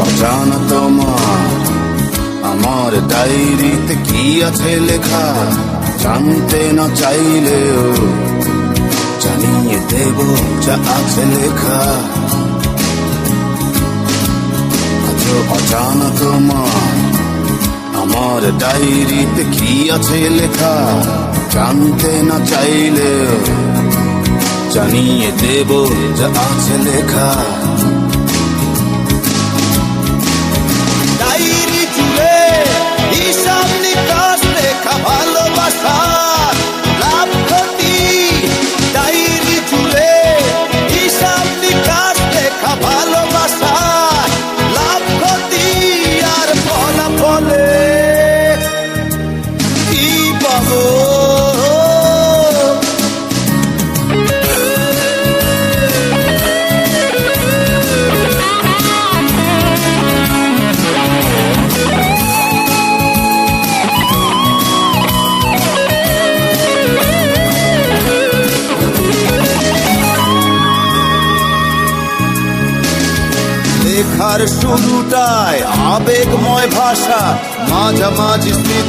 অজানা তোমার আমার ডায়েরিতে কি আছে লেখা, জানতে না চাইলেও জানিয়ে দেব যা আছে লেখা। আজও অজানা তোমার আমার ডায়েরিতে কি আছে লেখা, জানতে না চাইলেও জানিয়ে দেব যা আছে লেখা। ডায়েরি জুড়ে হিসাব নিকাশ লেখা, ভালোবাসা লাভ ক্ষতি। ডায়েরি জুড়ে হিসাব নিকাশ লেখা, ভালোবাসা লাভ ক্ষতি। আর ফলাফলে কি পাবো? লেখার শুরুটায় আবেগময় ভাষা, মাঝামাঝি স্মৃতি